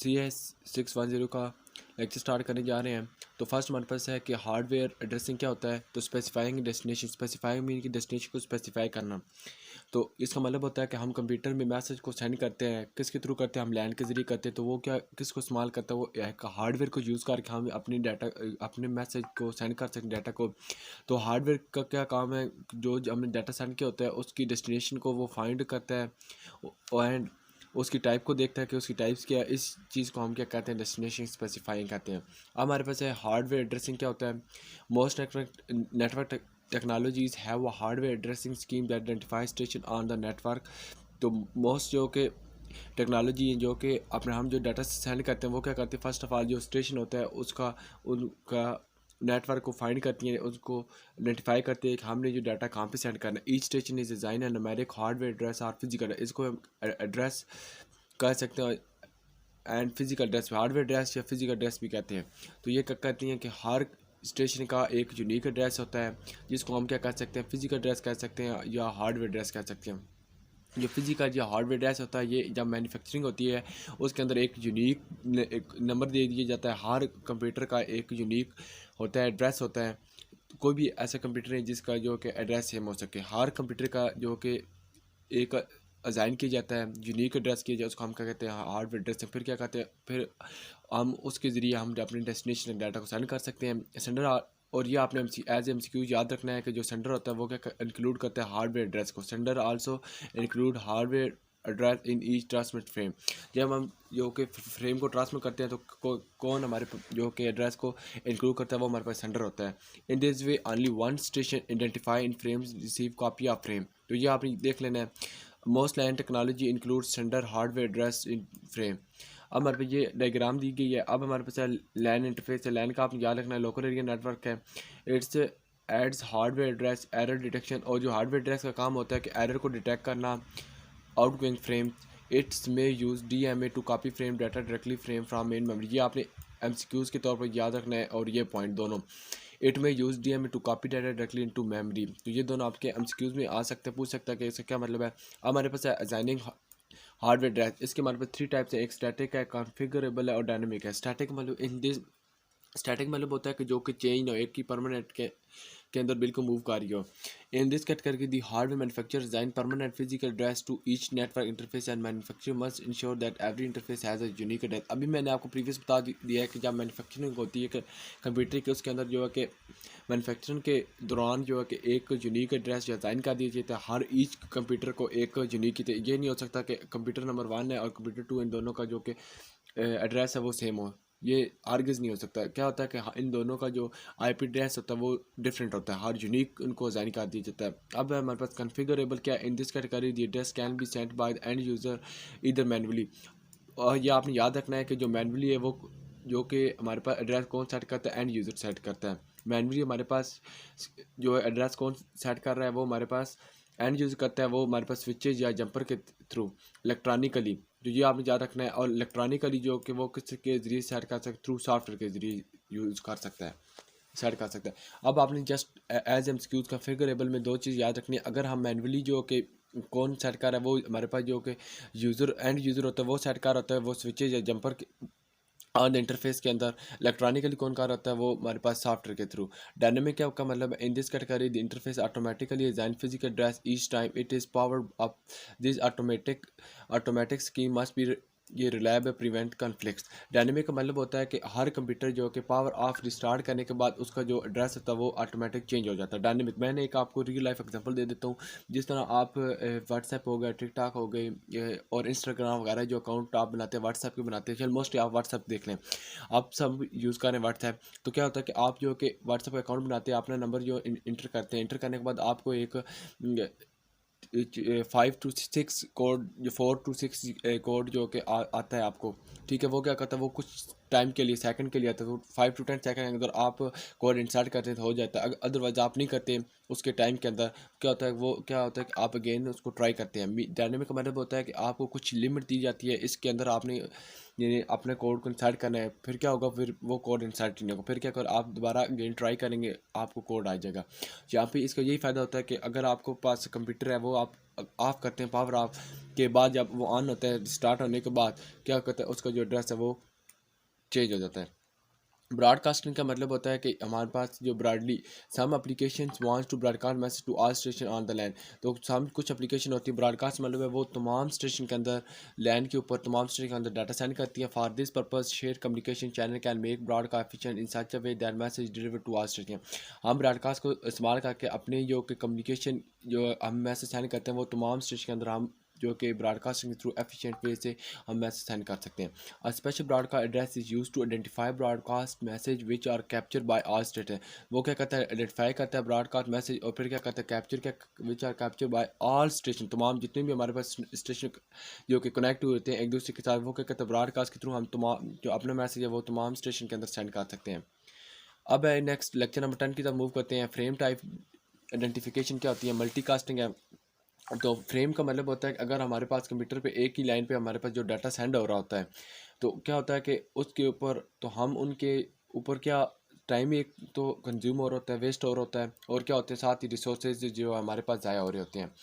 CS610 का lecture start करने जा रहे हैं। तो फर्स्ट हमारे पास है कि हार्डवेयर एड्रेसिंग क्या होता है। तो स्पेसिफाइंग डेस्टिनेशन, स्पेसिफाइंग मीन की डेस्टिनेशन को स्पेसिफाई करना। तो इसका मतलब होता है कि हम कंप्यूटर में मैसेज को सेंड करते हैं, किसके थ्रू करते हैं, हम लैंड के ज़रिए करते हैं। तो वो क्या किसको इस्तेमाल करता है, वो एक हार्डवेयर को यूज़ करके हम अपनी डाटा अपने मैसेज को सेंड कर सकते हैं डाटा को। तो हार्डवेयर का क्या काम है, जो हमने डाटा सेंड किया होता है उसकी डेस्टिनेशन को वो फाइंड करता है एंड उसकी टाइप को देखता है कि उसकी टाइप्स क्या है। इस चीज़ को हम क्या कहते हैं, डेस्टिनेशन स्पेसिफाइंग कहते हैं। अब हमारे पास है हार्डवेयर एड्रेसिंग क्या होता है। Most network technologies have a hardware addressing scheme that identifies station on the network। तो मोस्ट जो कि टेक्नोलॉजी है जो कि अपने हम जो डाटा सेंड करते हैं वो क्या करते हैं, फर्स्ट ऑफ ऑल जो स्टेशन होता है उसका उनका नेटवर्क को फाइंड करती हैं, उसको आइडेंटिफाई करते हैं कि हमने जो डाटा कहाँ पे सेंड करना है। Each station is design and numeric hardware address और फिजिकल, इसको हम एड्रेस कर सकते हैं and physical address, hardware address या फिजिकल एड्रेस भी कहते हैं। तो ये क्या कहती हैं कि हर स्टेशन का एक यूनिक एड्रेस होता है जिसको हम क्या कह सकते हैं, फिजिकल एड्रेस कह सकते हैं या हार्डवेयर एड्रेस कह सकते हैं। जो फिजिकल या हार्डवेयर एड्रेस होता है ये जब मैन्युफैक्चरिंग होती है उसके अंदर एक यूनिक एक नंबर दे दिया जाता है। हर कंप्यूटर का एक यूनिक होता है, एड्रेस होता है। कोई भी ऐसा कंप्यूटर है जिसका जो कि एड्रेस सेम हो सके। हर कंप्यूटर का जो कि एक असाइन किया जाता है, यूनिक एड्रेस किया जाए, उसको हम क्या कहते हैं, हार्डवेयर एड्रेस। फिर क्या कहते हैं, फिर हम उसके ज़रिए हम अपने डेस्टिनेशन डाटा को सेंड कर सकते हैं सेंडर। और ये आपने एज एम सी क्यू याद रखना है कि जो सेंडर होता है वो क्या इंक्लूड करता है हार्डवेयर एड्रेस को। Sender also include hardware address in each transmit frame. जब हम जो कि फ्रेम को ट्रांसमिट करते हैं तो कौन हमारे जो कि एड्रेस को इंक्लूड करता है, वो हमारे पास सेंडर होता है। In this way only one station identify in frames receive copy of frame. तो ये आपने देख लेना है। Most LAN technology include sender hardware address in frame. अब हमारे पास ये डायग्राम दी गई है। अब हमारे पास लैन इंटरफेस है। लैन का आपने याद रखना है लोकल एरिया नेटवर्क है। Its adds hardware address error detection. और जो हार्डवेयर एड्रेस का काम होता है कि एरर को डिटेक्ट करना आउटगोइंग फ्रेम। इट्स में use DMA to copy frame data directly frame from main memory. ये आपने MCQs के तौर पर याद रखना है। और ये पॉइंट दोनों, इट में use DMA to copy data directly into memory. तो ये दोनों आपके MCQs में आ सकते हैं, पूछ सकता है कि इसका क्या मतलब है। अब हमारे पास है असाइनिंग हार्डवेयर ड्राइव। इसके हमारे पास 3 टाइप्स है, एक स्टैटिक है, कॉन्फ़िगरेबल है और डायनामिक है। स्टैटिक मतलब इन दिस स्टैटिक मतलब होता है कि जो कि चेंज हो, एक ही परमानेंट के अंदर बिल्कुल मूव कर रही हो। In this category the hardware manufacture design permanent physical address to each network interface and manufacture must ensure that every interface has a unique address. अभी मैंने आपको प्रीवियस बता दिया है कि जब मैन्युफैक्चरिंग होती है कि कंप्यूटर के उसके अंदर जो है कि मैन्युफैक्चरिंग के दौरान जो है कि एक यूनिक एड्रेस डिज़ाइन कर दिया जाता है हर ईच कंप्यूटर को एक यूनिक की। ये नहीं हो सकता कि कंप्यूटर नंबर 1 है और कंप्यूटर 2 इन दोनों का जो कि एड्रेस है वो सेम हो। ये आर्गज नहीं हो सकता। क्या होता है कि इन दोनों का जो IP एड्रेस होता है वो डिफरेंट होता है, हर यूनिक उनको असाइन कर दिया जाता है। अब हमारे पास कॉन्फ़िगरेबल क्या है। In this category the address can be sent by the end user इधर मैनुअली। और ये आपने याद रखना है कि जो मैनुअली है वो जो कि हमारे पास एड्रेस कौन सेट करता है, एंड यूज़र सेट करता है। मैनुअली हमारे पास जो एड्रेस कौन सेट कर रहा है वो हमारे पास एंड यूज़ करता है, वो हमारे पास स्विचेज या जंपर के थ्रू इलेक्ट्रॉनिकली। तो ये आपने याद रखना है। और इलेक्ट्रॉनिकली जो कि वो किस के ज़रिए सेट कर सकते, थ्रू सॉफ्टवेयर के ज़रिए यूज़ कर सकता है, सेट कर सकता है। अब आपने जस्ट एज MCQs कॉन्फ़िगरेबल में 2 चीज़ याद रखनी है। अगर हम मैनुअली जो कि कौन सेट कर रहा है, वो हमारे पास जो कि यूज़र एंड यूज़र होता है वो सेट कर होता है, वो स्विचेज या जंपर ऑन इंटरफेस के अंदर। इलेक्ट्रॉनिकली कौन कर होता है, वो हमारे पास सॉफ्टवेयर के थ्रू। डायनेमिक क्या का मतलब, इन this category the interface automatically design physical address each time it is powered up. This automatic scheme must be ये रिलायबल प्रिवेंट कॉन्फ्लिक्ट्स। डायनेमिक का मतलब होता है कि हर कंप्यूटर जो कि पावर ऑफ रिस्टार्ट करने के बाद उसका जो एड्रेस होता है वो ऑटोमेटिक चेंज हो जाता है। डायनेमिक मैंने एक आपको रियल लाइफ एग्जांपल दे देता हूँ। जिस तरह आप व्हाट्सएप हो गया, टिकटॉक हो गई और इंस्टाग्राम वगैरह जो अकाउंट आप बनाते हैं व्हाट्सएप के बनाते हैं, चल मोस्टली आप व्हाट्सएप देख लें, आप सब यूज़ करें व्हाट्सएप। तो क्या होता है कि आप जो कि व्हाट्सएप अकाउंट बनाते हैं, अपना नंबर जो इंटर करते हैं, इंटर करने के बाद आपको एक 5 to 6 कोड, जो 4 to 6 कोड जो कि आता है आपको। ठीक है, वो क्या करता है, वो कुछ टाइम के लिए, सेकंड के लिए आता है, तो 5 to 10 सेकंड अगर आप कोड इंसर्ट करते हैं तो हो जाता है। अदरवाइज आप नहीं करते उसके टाइम के अंदर, क्या होता है वो क्या होता है कि आप अगेन उसको ट्राई करते हैं। डायनेमिक का मतलब होता है कि आपको कुछ लिमिट दी जाती है, इसके अंदर आपने ये अपने कोड को इंसर्ट करना है, फिर क्या होगा, फिर वो कोड इंसर्ट नहीं होगा, फिर क्या कर आप दोबारा अगेन ट्राई करेंगे, आपको कोड आ जाएगा। यहाँ पे इसका यही फ़ायदा होता है कि अगर आपको पास कंप्यूटर है, वो आप ऑफ करते हैं, पावर ऑफ के बाद जब वो ऑन होता है, स्टार्ट होने के बाद क्या करता है, उसका जो एड्रेस है वो चेंज हो जाता है। ब्रॉडकास्टिंग का मतलब होता है कि हमारे पास जो broadly some applications wants to broadcast message to all station on the LAN, तो सम कुछ एप्लीकेशन होती है, ब्रॉडकास्ट मतलब है वो तमाम स्टेशन के अंदर, लैंड के ऊपर तमाम स्टेशन के अंदर डाटा सेंड करती है। For this purpose share communication channel can make broadcast efficient in such a way that message deliver to all station. हम ब्रॉडकास्ट को इस्तेमाल करके अपने जो कि कम्युनिकेशन जो हम मैसेज सेंड करते हैं वो तमाम स्टेशन के अंदर हम जो कि ब्रॉडकास्टिंग थ्रू एफिशिएंट वे से हम मैसेज सेंड कर सकते हैं। A special broadcast address is used to identify broadcast message which are captured by all station। वो क्या करता है, आइडेंटिफाई करता है ब्रॉडकास्ट मैसेज, और फिर क्या करता है, कैप्चर क्या which are capture by all station, तमाम जितने भी हमारे पास स्टेशन जो कि कनेक्ट हुए होते हैं एक दूसरे के साथ, वो क्या करता है ब्रॉडकास्ट के थ्रू हम तमाम जो अपना मैसेज है वो तमाम स्टेशन के अंदर सेंड कर सकते हैं। अब है नेक्स्ट लेक्चर नंबर 10 की तरफ मूव करते हैं। फ्रेम टाइप आइडेंटिफिकेशन क्या होती है, मल्टीकास्टिंग है। तो फ्रेम का मतलब होता है कि अगर हमारे पास कंप्यूटर पे एक ही लाइन पे हमारे पास जो डाटा सेंड हो रहा होता है, तो क्या होता है कि उसके ऊपर तो हम उनके ऊपर क्या टाइम एक तो कंज्यूम हो रहा होता है, वेस्ट हो रहा होता है, और क्या होते हैं साथ ही रिसोर्सेज जो हमारे पास ज़ाया हो रहे होते हैं।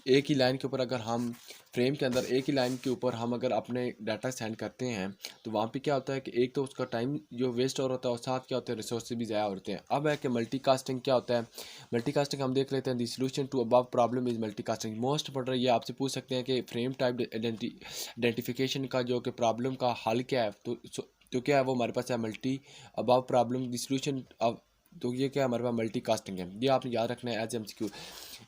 एक ही लाइन के ऊपर अगर हम फ्रेम के अंदर एक ही लाइन के ऊपर हम अगर अपने डाटा सेंड करते हैं, तो वहाँ पे क्या होता है कि एक तो उसका टाइम जो वेस्ट हो रहा होता है, और साथ क्या होता है रिसोर्स भी ज़ाया होते हैं। अब है कि मल्टीकास्टिंग क्या होता है। मल्टीकास्टिंग हम देख लेते हैं। The solution to above problem is multicasting. Most important ये आपसे पूछ सकते हैं कि फ्रेम टाइप आइडेंटिफिकेशन का जो कि प्रॉब्लम का हल क्या है, तो क्या है वो हमारे पास है multi above problem the solution. अब तो ये क्या है हमारे पास मल्टीकास्टिंग है, ये आपने याद रखना है as MCQ।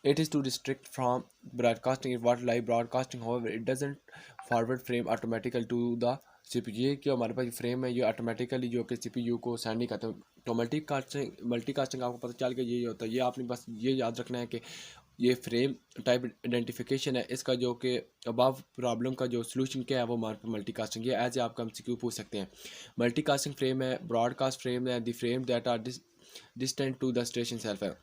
It is to restrict from broadcasting is what live broadcasting, however it doesn't forward frame automatically to the CPU। ये क्या हमारे पास फ्रेम है ये ऑटोमेटिकली जो कि CPU को सेंड नहीं करता। तो मल्टीकास्टिंग आपको पता चल गया यही होता है। ये आपने बस ये याद रखना है कि ये फ्रेम टाइप आइडेंटिफिकेशन है, इसका जो कि अबव प्रॉब्लम का जो सोल्यूशन क्या है वो हमारे मल्टीकास्टिंग, ये एज आपका MCQ पूछ सकते हैं। मल्टीकास्टिंग फ्रेम है, ब्रॉडकास्ट फ्रेम है, the frame that are distant to the station self है। अब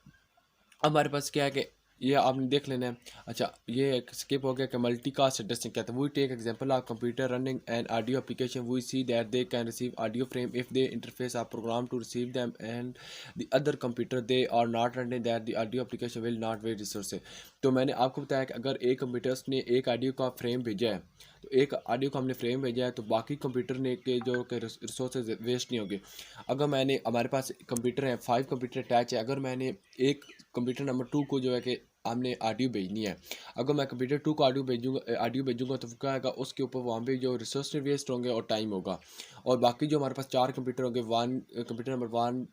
हमारे पास क्या है कि ये आपने देख लेना है। अच्छा ये एक स्किप हो गया कि मल्टीकास्ट एड्रेसिंग क्या था। We take example of computer running and audio application, we see that they can receive audio frame if they interface are program to receive them and the other computer they are not running that the audio application will not waste resources. तो मैंने आपको बताया कि अगर एक computers ने एक audio का फ्रेम भेजा है, तो एक ऑडियो को हमने फ्रेम भेजा है, तो बाकी कंप्यूटर ने के जो कि रिसोर्सेज वेस्ट नहीं होंगे। अगर मैंने हमारे पास कंप्यूटर है 5 कंप्यूटर अटैच है, अगर मैंने एक कंप्यूटर नंबर 2 को जो है कि हमने ऑडियो भेजनी है, अगर मैं कंप्यूटर 2 को ऑडियो भेजूंगा तो क्या आएगा उसके ऊपर वहाँ पे जो रिसोर्स वेस्ट होंगे और टाइम होगा। और बाकी जो हमारे पास 4 कंप्यूटर होंगे, कंप्यूटर नंबर 1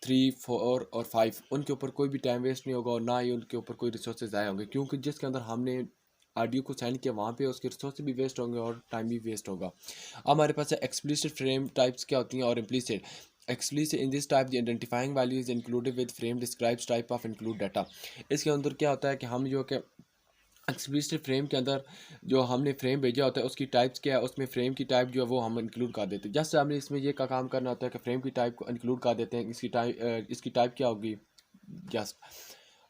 3 4 और 5, उनके ऊपर कोई भी टाइम वेस्ट नहीं होगा और ना ही उनके ऊपर कोई रिसोर्सेज आए होंगे, क्योंकि जिसके अंदर हमने ऑडियो को सेंड किया वहाँ पे उसके रिसोर्स भी वेस्ट होंगे और टाइम भी वेस्ट होगा। अब हमारे पास एक्सप्लिसिट फ्रेम टाइप्स क्या होती हैं और implicit. Explicit in this type the identifying value is included with frame describes type of include data। इसके अंदर क्या होता है कि हम जो कि एक्सप्लिसिट फ्रेम के अंदर जो हमने फ्रेम भेजा होता है उसकी टाइप्स क्या है, उसमें फ्रेम की टाइप जो है वो हम इंक्लूड कर देते हैं। जस्ट हमने इसमें ये का काम करना होता है कि फ्रेम की टाइप को इंक्लूड कर देते हैं। इसकी टाइप क्या होगी जस्ट।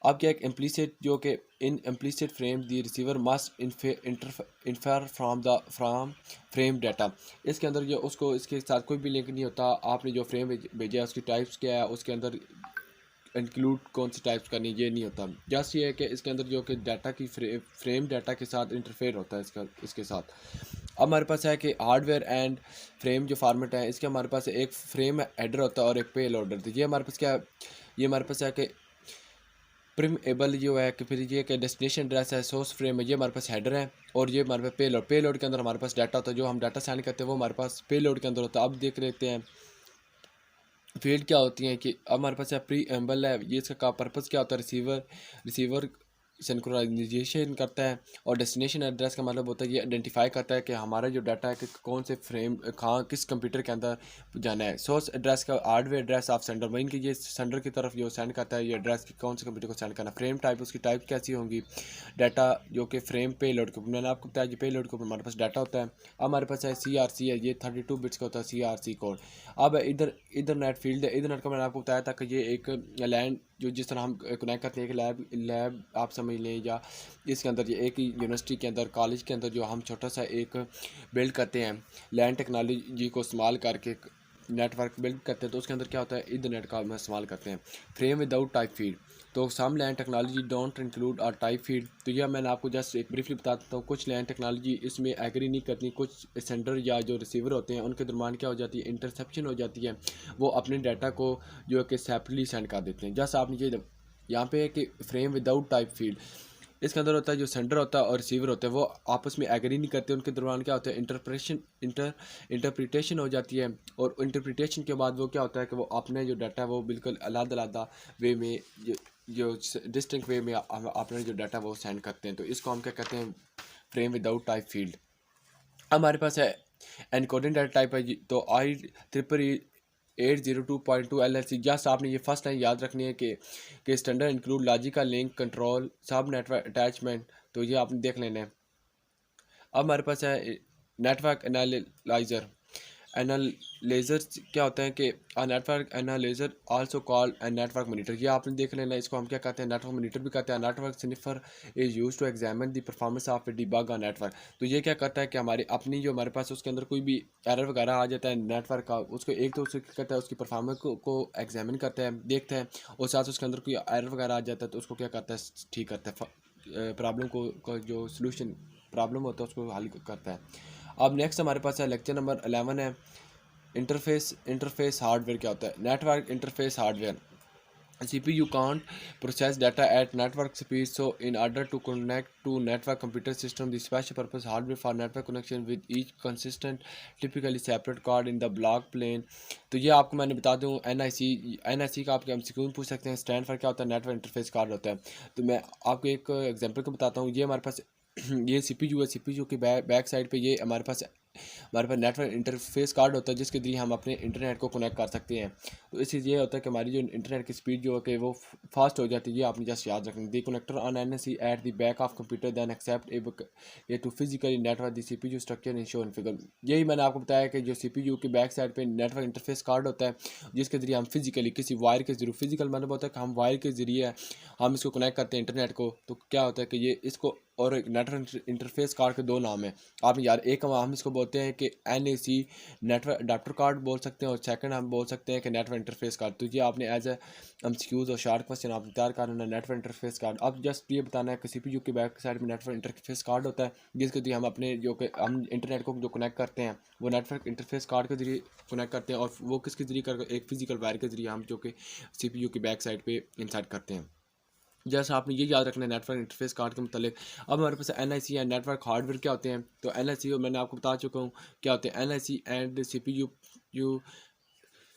अब क्या एक इम्प्लिसिट जो कि in implicit frame the receiver must infer from frame data. इसके अंदर जो उसको इसके साथ कोई भी लिंक नहीं होता, आपने जो फ्रेम भेजा है उसकी टाइप्स क्या है, उसके अंदर इंक्लूड कौन सी टाइप्स करनी ये नहीं होता। जस्ट ये है कि इसके अंदर जो कि डाटा की फ्रेम डाटा के साथ इंटरफेयर होता है इसके साथ। अब हमारे पास है कि हार्डवेयर एंड फ्रेम जो फॉर्मेट है, इसके हमारे पास एक फ्रेम हेडर होता है और एक पे लोडर। तो ये हमारे पास क्या है, ये हमारे पास है कि प्रिम एबल जो है कि फिर ये कि डेस्टिनेशन एड्रेस है, सोर्स फ्रेम है, ये हमारे पास हेडर है, और ये हमारे पास पे लोड के अंदर हमारे पास डाटा होता है, जो हम डाटा सेंड करते हैं वो हमारे पास पे लोड के अंदर होता है। अब देख लेते हैं फील्ड क्या होती हैं कि अब हमारे पास प्री एम्बल है, ये इसका पर्पज़ क्या होता है, रिसीवर सिंक्रोनाइजेशन करता है। और डेस्टिनेशन एड्रेस का मतलब होता है ये आइडेंटिफाई करता है कि हमारा जो डाटा है कि कौन से फ्रेम कहाँ किस कंप्यूटर के अंदर जाना है। सोर्स एड्रेस का hardware address of sender, mean कि ये सेंडर की तरफ जो सेंड करता है ये एड्रेस की कौन से कंप्यूटर को सेंड करना। फ्रेम टाइप, उसकी टाइप कैसी होंगी, डाटा जो कि फ्रेम पे लोड के ऊपर, मैंने आपको बताया कि पे लोड के ऊपर हमारे पास डाटा होता है। अब हमारे पास है CRC है, ये 32 बिट्स का होता है CRC कोड। अब इधर इधर नेट फील्ड है, इधर नेट का मैंने आपको बताया था कि ये एक लैंड जो जिस तरह हम कनेक्ट करते हैं कि लैब आप समझ लें, या इसके अंदर ये एक यूनिवर्सिटी के अंदर कॉलेज के अंदर जो हम छोटा सा एक बिल्ड करते हैं लैंड टेक्नोलॉजी को इस्तेमाल करके नेटवर्क बिल्ड करते हैं, तो उसके अंदर क्या होता है इंटरनेट का हम इस्तेमाल करते हैं। फ्रेम विदाउट टाइप फीड, तो some LAN technology don't include और टाइप फीड। तो यह मैंने आपको जस्ट एक ब्रीफली बता देता हूँ। कुछ लैंड टेक्नोलॉजी इसमें एग्री नहीं करती, कुछ सेंडर या जो रिसीवर होते हैं उनके दरमियान क्या हो जाती है, इंटरसेप्शन हो जाती है। वो अपने डाटा को जो है कि सेपरेटली सेंड कर देते हैं। जैसा आपने ये यहाँ पे है कि फ्रेम विदाउट टाइप फील्ड, इसके अंदर होता है जो सेंडर होता है और रिसीवर होता है वो आपस में एग्री नहीं करते, उनके दरमियान क्या होता है इंटरप्रिटेशन हो जाती है। और इंटरप्रिटेशन के बाद वो क्या होता है कि वो अपने जो डाटा है वो बिल्कुल अलग वे में जो डिस्टिंक्ट वे में हम अपने जो डाटा वो सेंड करते हैं। तो इसको हम क्या कहते हैं, फ्रेम विदाउट टाइप फील्ड। हमारे पास है एनकोडिंग डाटा टाइप है, तो IEEE 802.2 LLC। जस्ट आपने ये फर्स्ट लाइन याद रखनी है कि standard include logical link control सब नेटवर्क अटैचमेंट, तो ये आपने देख लेना है। अब हमारे पास है नेटवर्क एनालाइजर। एनालाइजर क्या होता है कि network analyser also called a network monitor, ये आपने देख लेना। इसको हम क्या कहते हैं, नेटवर्क मॉनिटर भी कहते हैं। Network sniffer is use to examine the performance of debug on network. तो ये क्या करता है कि हमारी अपनी जो हमारे पास उसके अंदर कोई भी एरर वगैरह आ जाता है नेटवर्क का, उसको एक तो उसको क्या करता है उसकी परफॉर्मेंस को एग्जामिन करता है, देखता है, और साथ उसके अंदर कोई एरर वगैरह आ जाता है तो उसको क्या करता है, ठीक करता है, प्रॉब्लम को जो सोल्यूशन प्रॉब्लम होता है उसको हल करता है। अब नेक्स्ट हमारे पास है लेक्चर नंबर 11 है इंटरफेस हार्डवेयर क्या होता है। Network interface hardware, CPU can't process data at network speed, so in order to connect to network computer system, the special purpose hardware for network connection with each consistent typically separate card in the block plane। तो ये आपको मैंने बता दूं NIC का आपके MCQ पूछ सकते हैं। स्टैंड फॉर क्या होता है, नेटवर्क इंटरफेस कार्ड होता है। तो मैं आपको एक एग्जांपल को बताता हूँ। ये हमारे पास ये CPU है, CPU की बैक साइड पे ये हमारे पास नेटवर्क इंटरफेस कार्ड होता है जिसके जरिए हम अपने इंटरनेट को कनेक्ट कर सकते हैं। तो इससे ये होता है कि हमारी जो इंटरनेट की स्पीड जो है कि वो फास्ट हो जाती है। ये आपने जस्ट याद रखना। The connector on NIC at the back of computer then accept a to physically network the CPU structure in show in figure. यही मैंने आपको बताया कि जो CPU की बैक साइड पे नेटवर्क इंटरफेस कार्ड होता है जिसके जरिए हम फिजिकली किसी वायर के जरिए, फिजिकल मतलब होता है कि हम वायर के जरिए हम इसको कनेक्ट करते हैं इंटरनेट को। तो क्या होता है कि ये इसको और नेटवर्क इंटरफेस कार्ड के दो नाम हैं आप यार। एक हम इसको बोलते हैं कि NIC नेटवर्क अडाप्टर कार्ड बोल सकते हैं, और सेकंड हम बोल सकते हैं कि नेटवर्क इंटरफेस कार्ड। तो ये आपने एज ए MCQs और शार्ट क्वेश्चन आपने तैयार करना है। नेटवर्क इंटरफेस कार्ड, अब जस्ट ये बताना है कि CPU के बैक साइड में नेटवर्क इंटरफेस कार्ड होता है जिसके जरिए हम अपने जो कि हम इंटरनेट को जो कनेक्ट करते हैं वो नेटवर्क इंटरफेस कार्ड के जरिए कनेक्ट करते हैं, और वो किसके जरिए कर, एक फिजिकल वायर के जरिए हम जो कि CPU की बैक साइड पे इंसर्ट करते हैं। जैसा आपने ये याद रखना है नेटवर्क इंटरफेस कार्ड के मतलब। अब हमारे पास NIC है, नेटवर्क हार्डवेयर क्या होते हैं। तो NIC और मैंने आपको बता चुका हूँ क्या होते हैं। NIC and CPU you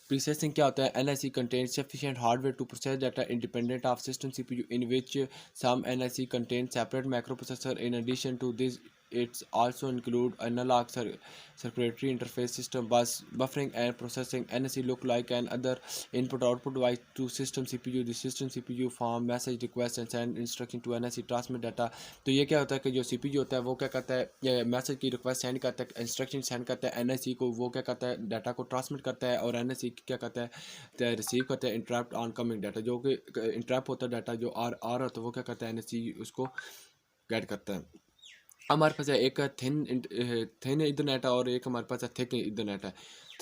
processing क्या होता है। NIC contains sufficient hardware to process data independent of system CPU, in which some NIC contains separate microprocessor. In addition to this, it's also include analog circuitry interface system, buffering and processing. NIC look like an other input-output device to system CPU. The system CPU form message request and send instruction to NIC transmit data। तो ये क्या होता है कि जो CPU होता है वो क्या करता है, मैसेज की रिक्वेस्ट सेंड करता है, इंस्ट्रक्शन सेंड करता है NIC को, वो क्या करता है डाटा को ट्रांसमिट करता है, और NIC क्या करता है रिसीव करता है इंटरप्ट ऑन कमिंग डाटा। जो कि इंटरप्ट होता है डाटा जो आ रहा होता है वो क्या करता है NIC उसको गाइड करता है। हमारे पास है एक थिन इथरनेट है और एक हमारे पास है थिक इथरनेट है।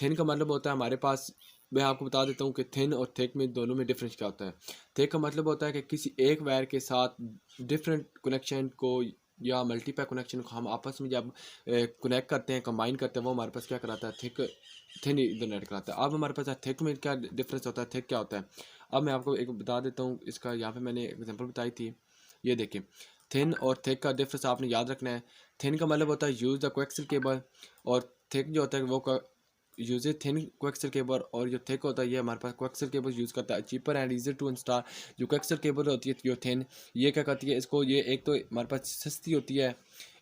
थिन का मतलब होता है हमारे पास, मैं आपको बता देता हूँ कि थिन और थिक में दोनों में डिफरेंस क्या होता है। थिक का मतलब होता है कि किसी एक वायर के साथ डिफरेंट कनेक्शन को या मल्टीपैक कनेक्शन को हम आपस में जब कनेक्ट करते हैं, कंबाइन करते हैं, वो हमारे पास क्या कराता है, थिन इथरनेट कराता है। अब हमारे पास है थिक में क्या डिफरेंस होता है, थिक क्या होता है। अब मैं आपको एक बता देता हूँ इसका, यहाँ पे मैंने एग्जांपल बताई थी, ये देखिए। थिन और थिक का डिफरेंस आपने याद रखना है। थिन का मतलब होता है यूज़ द कोएक्सियल केबल, और थिक जो होता है वो यूज थिन कोएक्सियल केबल, और जो थिक होता है ये हमारे पास कोएक्सियल केबल यूज़ करता है। Cheaper and easy to install. जो कोएक्सियल केबल होती है जो थिन, ये क्या करती है, इसको ये एक तो हमारे पास सस्ती होती है,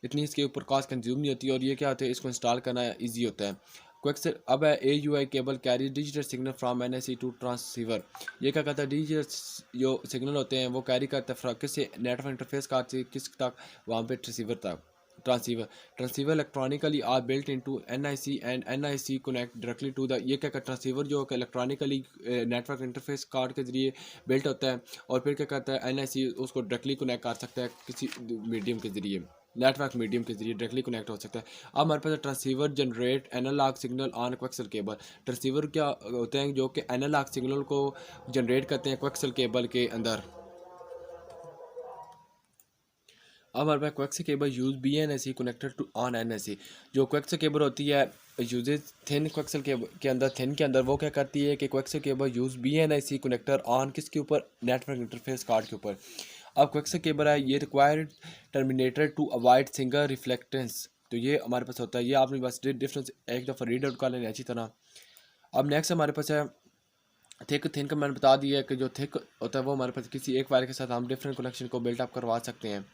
इतनी इसके ऊपर कॉस्ट कंज्यूम नहीं होती, और ये क्या होता है, इसको इंस्टॉल करना ईजी होता है। कोएक्सियल अब है AUI cable carry digital signal from NIC to transceiver. ये क्या करता है, डिजिटल जो सिग्नल होते हैं वो कैरी करता है किससे, नेटवर्क इंटरफेस कार्ड से किस तक, वहाँ पे रिसीवर तक। Transceiver electronically are built into NIC and NIC connect directly to the. ये क्या करता है, ट्रांसीवर जो इलेक्ट्रॉनिकली नेटवर्क इंटरफेस कार्ड के जरिए बिल्ट होता है, और फिर क्या करता है NIC उसको डायरेक्टली कनेक्ट कर सकता है किसी मीडियम के जरिए, नेटवर्क मीडियम के जरिए डायरेक्टली कनेक्ट हो सकता है। अब हमारे पास transceiver generate analog signal on coaxial cable. Transceiver क्या होते हैं, जो कि एनालॉग सिग्नल को जनरेट करते हैं कोएक्सियल केबल के अंदर। अब हमारे पास coaxial cable use BNIC connected to on NIC। जो कोएक्सियल केबल होती है यूजेज थिन कोएक्सियल केबल के अंदर, थिन के अंदर वो क्या करती है कि coaxial cable use BNIC connector on किसके ऊपर, नेटवर्क इंटरफेस कार्ड के ऊपर। अब कोएक्सियल केबल है, ये required terminator to avoid single reflectance. तो ये हमारे पास होता है, ये आपने बस डिफरेंस एक दफ़ा रीड आउट कर लेना अच्छी तरह। अब नेक्स्ट हमारे पास है थिक। थिन का मैंने बता दिया है कि जो थिक होता है वो हमारे पास किसी एक वायर के साथ हम डिफरेंट कनेक्शन को बिल्टअप करवा सकते हैं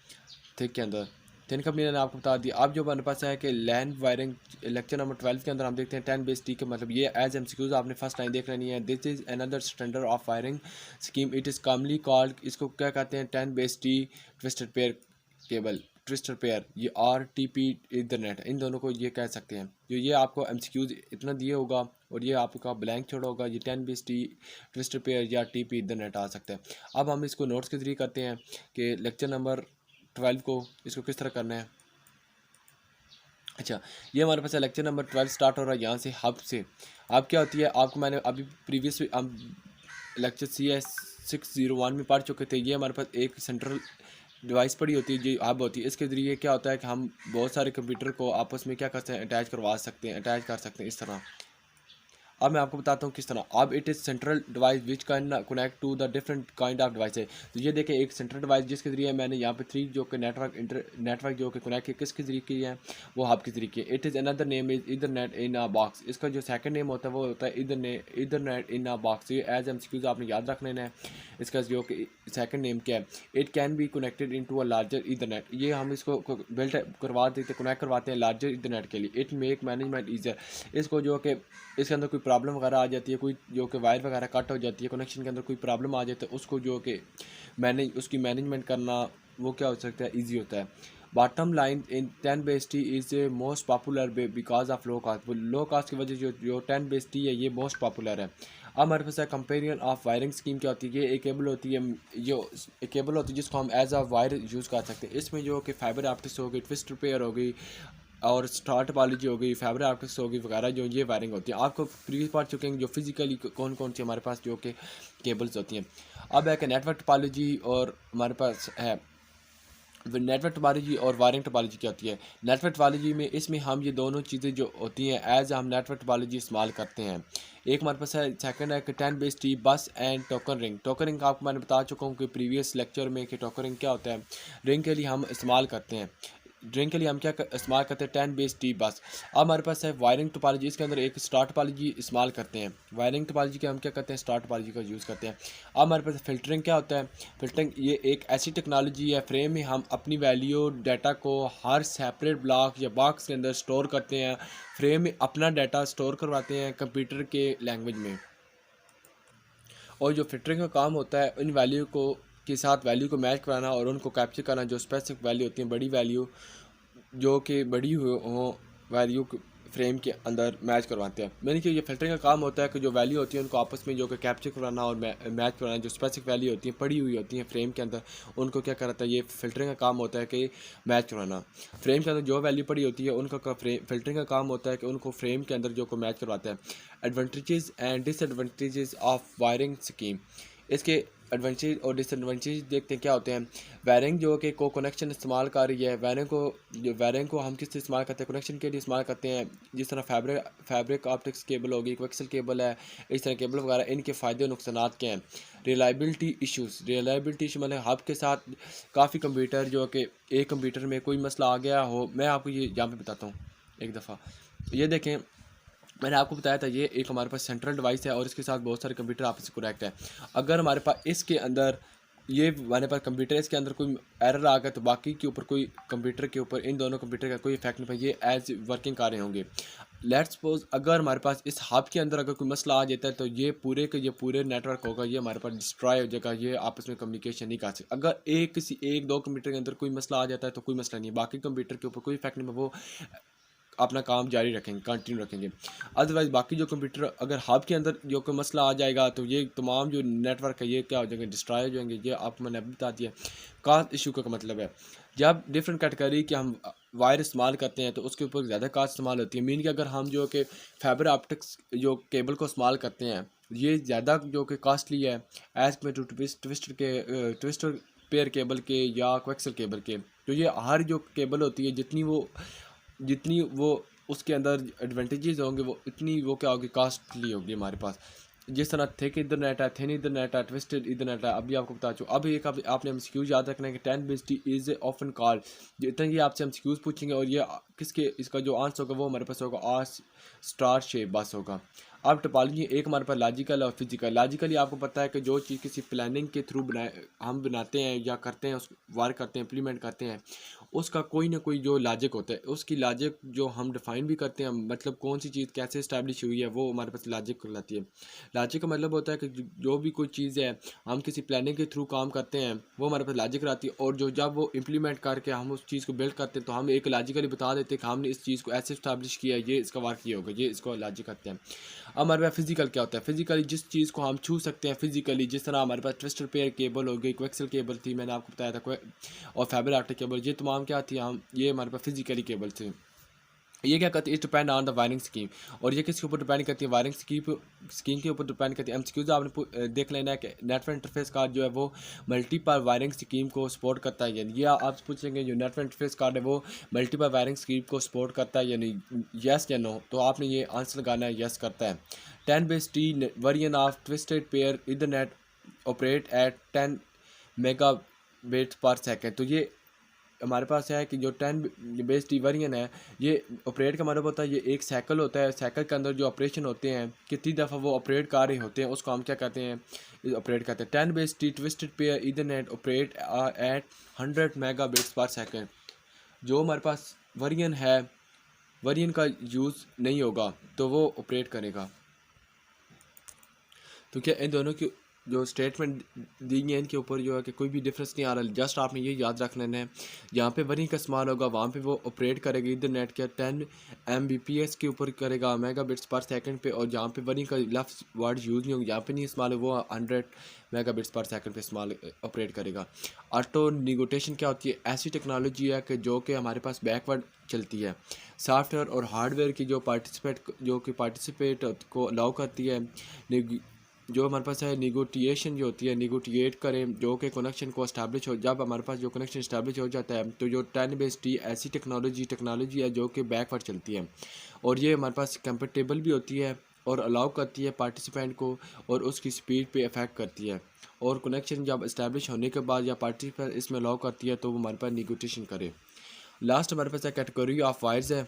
थिक के अंदर। थिन का मैंने आपको बता दिया। अब जो हमारे पास है कि लैंड वायरिंग, लेक्चर नंबर 12 के अंदर हम देखते हैं 10 का मतलब ये एज MCQs आपने फर्स्ट लाइन देख लेनी है। This is another standard of wiring scheme, it is commonly called, इसको क्या कहते हैं, 10 twisted pair cable, twister pair, ये RTP इथरनेट, इन दोनों को ये कह सकते हैं। जो ये आपको MCQs इतना दिए होगा और ये आपका ब्लैंक छोड़ा होगा, ये 10 ट्विस्टर पेयर या TP इथरनेट आ सकता है। अब हम इसको नोट्स के जरिए करते हैं कि लेक्चर नंबर 12 को इसको किस तरह करना है। अच्छा, ये हमारे पास लेक्चर नंबर 12 स्टार्ट हो रहा है यहाँ से, हब से। हब क्या होती है, आपको मैंने अभी प्रीवियस हम लेक्चर CS 601 में पढ़ चुके थे। ये हमारे पास एक सेंट्रल डिवाइस पड़ी होती है जो हब होती है। इसके ज़रिए क्या होता है कि हम बहुत सारे कंप्यूटर को आपस में क्या करते हैं, अटैच करवा सकते हैं, अटैच कर सकते हैं इस तरह। अब मैं आपको बताता हूँ किस तरह। अब it is central device which can connect to the different kind of device है। तो ये देखें एक सेंट्रल डिवाइस जिसके जरिए मैंने यहाँ पे 3 जो कि नेटवर्क जो कि कनेक्ट किए, किसके जरिए किए हैं, वो हब के जरिए किए। It is another name is Ethernet in a box. इसका जो सेकंड नेम होता है वो होता है इथरनेट इन अ बॉक्स। ये एज MCQs आपने याद रख लेना है। इसका जो कि सेकंड नेम क्या है, it can be connected into a larger Ethernet. ये हम इसको बिल्ट करवा देते, कनेक्ट करवाते हैं लार्जर इथरनेट के लिए। It make management easier. इसको जो कि इसके अंदर कोई प्रॉब्लम वगैरह आ जाती है, कोई जो कि वायर वगैरह कट हो जाती है, कनेक्शन के अंदर कोई प्रॉब्लम आ जाती है, उसको जो कि उसकी मैनेजमेंट करना वो क्या हो सकता है, ईजी होता है। Bottom line in 10 is most popular because of low cost. Low cost की वजह से जो 10 है ये मोस्ट पॉपुलर है। अब हमारे पास है कंपेरियन ऑफ वायरिंग स्कीम क्या होती है। ये एक केबल होती है, जो एक केबल होती है जिसको हम एज अ वायर यूज़ कर सकते हैं। इसमें जो कि फाइबर ऑप्टिक्स हो गई, ट्विस्ट रिपेयर हो गई, और स्टार टोपोलॉजी हो गई, फाइबर ऑप्टिक्स हो गई वगैरह, जो ये वायरिंग होती है। आपको प्रीवियस पढ़ चुके हैं जो फिजिकली कौन कौन सी हमारे पास जो कि केबल्स होती हैं। अब है कि नेटवर्क टोपोलॉजी और हमारे पास है नेटवर्क टोपोलॉजी और वायरिंग टोपोलॉजी क्या होती है। नेटवर्क टोपोलॉजी में इसमें हम ये दोनों चीज़ें जो होती हैं एज हम नेटवर्क टोपोलॉजी इस्तेमाल करते हैं। एक हमारे पास है सेकंड है कि 10 बस and token ring. Token ring आपको मैंने बता चुका हूँ कि प्रीवियस लेक्चर में कि टोकन रिंग क्या होता है। रिंग के लिए हम इस्तेमाल करते हैं, ड्रिंक के लिए हम क्या इस्तेमाल करते हैं, 10 बस। अब हमारे पास है वायरिंग टोपोलॉजी, इसके अंदर एक स्टार टोपोलॉजी इस्तेमाल करते हैं। वायरिंग टोपोलॉजी के हम क्या करते हैं, स्टार टोपोलॉजी का यूज़ करते हैं। अब हमारे पास फिल्टरिंग क्या होता है। फिल्टरिंग ये एक ऐसी टेक्नोलॉजी है, फ्रेम में हम अपनी वैल्यू डाटा को हर सेपरेट ब्लॉक या बॉक्स के अंदर स्टोर करते हैं। फ्रेम में अपना डाटा स्टोर करवाते हैं कंप्यूटर के लैंग्वेज में, और जो फिल्टरिंग का काम होता है इन वैल्यू को के साथ वैल्यू को मैच कराना और उनको कैप्चर करना। जो स्पेसिफिक वैल्यू होती है, बड़ी वैल्यू जो कि बड़ी हो वैल्यू फ्रेम के अंदर मैच करवाते हैं। मैंने कि ये फिल्टरिंग का काम होता है कि जो वैल्यू होती है उनको आपस में जो कि कैप्चर करवाना और मैच करवाना। जो स्पेसिफिक वैल्यू होती है पड़ी हुई होती हैं फ्रेम के अंदर, उनको क्या करता है, ये फिल्टरिंग का काम होता है कि मैच करवाना। फ्रेम के अंदर जो वैल्यू पड़ी होती है उनका फिल्टरिंग का काम होता है कि उनको फ्रेम के अंदर जो को मैच करवाता है। Advantages and disadvantages of wiring scheme. इसके एडवांटेज और डिसएडवांटेज देखते हैं क्या होते हैं। वायरिंग जो कि को कनेक्शन इस्तेमाल कर रही है, वायरिंग को हम किस इस्तेमाल करते हैं, कनेक्शन के लिए इस्तेमाल करते हैं। जिस तरह फैब्रिक ऑप्टिक्स केबल होगी, कोएक्सियल केबल है, इस तरह केबल वगैरह, इनके फ़ायदे और नुकसान क्या हैं। रिलायबिलिटी इशू मतलब हब के साथ काफ़ी कंप्यूटर जो कि एक कंप्यूटर में कोई मसला आ गया हो। मैं आपको ये यहाँ पे बताता हूँ एक दफ़ा। ये देखें मैंने आपको बताया था ये एक हमारे पास सेंट्रल डिवाइस है और इसके साथ बहुत सारे कंप्यूटर आपस में कनेक्ट है। अगर हमारे पास इसके अंदर ये हमारे पास कंप्यूटर इसके अंदर कोई एरर आ गया तो बाकी के ऊपर कोई कंप्यूटर के ऊपर इन दोनों कंप्यूटर का कोई इफेक्ट नहीं पड़े, ये एज वर्किंग कर रहे होंगे। लेट्स सपोज अगर हमारे पास इस हब के अंदर अगर कोई मसला आ जाता है तो ये पूरे का ये पूरे नेटवर्क होगा, ये हमारे पास डिस्ट्रॉय हो जाएगा, ये आपस में कम्युनिकेशन नहीं कर सकते। अगर किसी एक दो कंप्यूटर के अंदर कोई मसला आ जाता है तो कोई मसला नहीं है, बाकी कंप्यूटर के ऊपर कोई इफेक्ट नहीं है, वो अपना काम जारी रखेंगे, कंटिन्यू रखेंगे। अदरवाइज़ बाकी जो कंप्यूटर अगर हब के अंदर जो कोई मसला आ जाएगा तो ये तमाम जो नेटवर्क है ये क्या हो जाएंगे, डिस्ट्रॉय हो जाएंगे। ये आपको मैंने अभी बता दिया। कास्ट इशू का मतलब है जब डिफरेंट कैटेगरी के हम वायर इस्तेमाल करते हैं तो उसके ऊपर ज़्यादा कास्ट इस्तेमाल होती है। मीन कि अगर हम जो कि फाइबर ऑप्टिक्स जो केबल को इस्तेमाल करते हैं ये ज़्यादा जो कि कास्टली है as compare to twister pair cable के या कोएक्सियल केबल के। तो ये हर जो केबल होती है जितनी वो उसके अंदर एडवांटेजेस होंगे वो इतनी वो क्या होगी, कास्टली होगी हमारे पास। जिस तरह थिक इथरनेट है, थिन इथरनेट है, ट्विस्टेड इथरनेट है, अभी आपको बता चुका। अब एक आपने एमसीक्यूज याद रखना है कि 10 इज़ ऑफन कॉल्ड। जितना ये आपसे एमसीक्यूज पूछेंगे और ये किसके इसका जो आंसर होगा वो हमारे पास होगा आर स्टार शेप बस होगा। अब टोपोलॉजी एक हमारे पास लॉजिकल और फिजिकल। लॉजिकली आपको पता है कि जो चीज़ किसी प्लानिंग के थ्रू हम बनाते हैं या करते हैं, उस वर्क करते हैं, इम्प्लीमेंट करते हैं, उसका कोई ना कोई जो लॉजिक होता है, उसकी लॉजिक जो हम डिफ़ाइन भी करते हैं, मतलब कौन सी चीज़ कैसे इस्टेब्लिश हुई है वो हमारे पास लॉजिक कहलाती है। लॉजिक का मतलब होता है कि जो भी कोई चीज़ है हम किसी प्लानिंग के थ्रू काम करते हैं वो हमारे पास लॉजिक रहती है, और जो जब वो इम्प्लीमेंट करके हम उस चीज़ को बिल्ड करते हैं तो हम एक लॉजिकली बता देते हैं कि हमने इस चीज़ को ऐसे इस्टेब्लिश किया है, ये इसका वर्क ये होगा, ये इसको लॉजिक करते हैं। अब हमारे पास फिजिकल क्या होता है? फिजिकली जिस चीज़ को हम छू सकते हैं फिजिकली, जिस तरह हमारे पास ट्विस्टर पेयर केबल हो गई, कोएक्सियल केबल थी मैंने आपको बताया था, और फाइबर ऑप्टिक केबल, ये तमाम क्या थी, हम ये हमारे पास फिजिकली केबल थे। ये क्या करती है, इस depend on the wiring scheme. और ये किसके ऊपर डिपेंड करती है? वायरिंग स्कीम के ऊपर डिपेंड करती है। एमसीक्यूज आपने देख लेना है कि नेटवर्क इंटरफेस कार्ड जो है वो मल्टीपल वायरिंग स्कीम को सपोर्ट करता है, यानी ये आप पूछेंगे जो नेटवर्क इंटरफेस कार्ड है वो मल्टीपल वायरिंग स्कीम को सपोर्ट करता है यानी यस या नो, तो आपने ये आंसर लगाना है यस करता है। 10/T version of twisted pair Ethernet operate at 10 Mbps। तो ये हमारे पास है कि जो 10/T वर्जन है ये ऑपरेट का मतलब होता है, ये एक साइकिल होता है, साइकिल के अंदर जो ऑपरेशन होते हैं कितनी दफ़ा वो ऑपरेट कर रहे होते हैं उसको हम क्या कहते हैं, ऑपरेट करते हैं। 10/T twisted pair Ethernet operate at 100 Mbps। जो हमारे पास वर्जन है, वर्जन का यूज़ नहीं होगा तो वो ऑपरेट करेगा। तो क्या इन दोनों की जो स्टेटमेंट दी गई है इनके ऊपर जो है कि कोई भी डिफरेंस नहीं आ रहा, जस्ट आपने ये याद रख लेना है जहाँ पे वरी का इस्तेमाल होगा वहाँ पे वो ऑपरेट करेगा इंटरनेट के 10 Mbps के ऊपर करेगा, मेगाबिट्स पर सेकंड पे, और जहाँ पे वरी का लफ्ज़ वर्ड यूज़ नहीं होगा, जहाँ पे नहीं इस्तेमाल वो 100 Mbps पे इस्तेमाल ऑपरेट करेगा। ऑटो निगोटेशन क्या होती है? ऐसी टेक्नोलॉजी है कि जो कि हमारे पास बैकवर्ड चलती है, सॉफ्टवेयर और हार्डवेयर की जो पार्टिसिपेट को अलाउ करती है। जो हमारे पास है निगोटिएशन जो होती है, निगोटिएट करें जो कि कनेक्शन को इस्टेब्लिश हो। जब हमारे पास जो कनेक्शन इस्टेब्लिश हो जाता है तो जो 10/T ऐसी टेक्नोलॉजी है जो कि बैकवर्ड चलती है, और ये हमारे पास कंपेटेबल भी होती है और अलाउ करती है पार्टिसिपेंट को, और उसकी स्पीड पे इफेक्ट करती है। और कनेक्शन जब इस्टेब्लिश होने के बाद या पार्टिसिपेंट इसमें अलाउ करती है तो वो हमारे पास निगोटिएशन करे। लास्ट हमारे पास कैटेगरी ऑफ वायर्स है,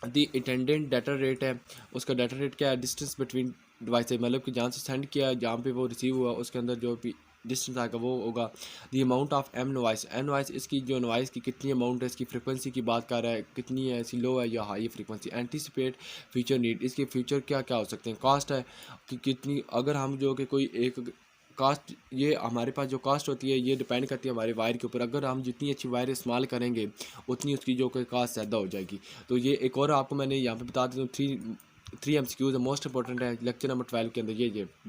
दी इंटेंडेंट डाटा रेट है। उसका डाटा रेट क्या है? डिस्टेंस बिटवीन डिवाइस है, मतलब कि जहाँ से सेंड किया जहाँ पे वो रिसीव हुआ उसके अंदर जो भी डिस्टेंस आएगा वो होगा। The amount of M noise, इसकी जो नॉइस की कितनी अमाउंट है, इसकी फ्रीक्वेंसी की बात कर रहा है, कितनी है, इसकी लो है या high frequency. Anticipate future need, इसके फ्यूचर क्या क्या हो सकते हैं। कास्ट है कि कितनी, अगर हम जो कि कोई एक कास्ट, ये हमारे पास जो कास्ट होती है ये डिपेंड करती है हमारे वायर के ऊपर। अगर हम जितनी अच्छी वायर इस्तेमाल करेंगे उतनी उसकी जो कि कास्ट ज़्यादा हो जाएगी। तो ये एक और आपको मैंने यहाँ पे बता देता हूँ, थ्री MCQs है, मोस्ट इंपॉर्टेंट है लेक्चर नंबर 12 के अंदर।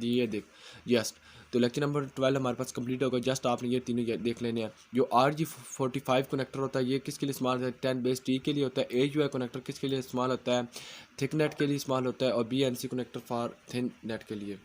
ये देख जस्ट, तो लेक्चर नंबर 12 हमारे पास कंप्लीट होगा। जस्ट आपने ये तीनों देख लेने हैं। जो RG45 कनेक्टर होता है ये किसके लिए इस्तेमाल होता है? 10/T के लिए होता है। AUI कनेक्टर किसके लिए इस्तेमाल होता है? थिक नेट के लिए इस्तेमाल होता है। और BNC connector for thin net के लिए।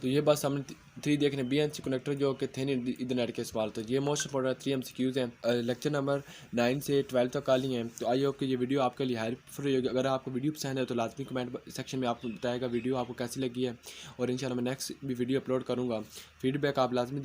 तो ये बस हमने 3 देखने, BNC कनेक्टर जो कि थिन इथरनेट के इस्तेमाल होता है। ये मोस्ट इंपॉर्टेंट 3 MCQs हैं लेक्चर नंबर 9 से 12 तक काली हैं। तो आई होप कि ये वीडियो आपके लिए हेल्पफुल होगी। अगर आपको वीडियो पसंद है तो लाजमी कमेंट सेक्शन में आपको बताएगा वीडियो आपको कैसी लगी है, और इंशाल्लाह मैं नेक्स्ट भी वीडियो अपलोड करूँगा। फीडबैक आप लाजमी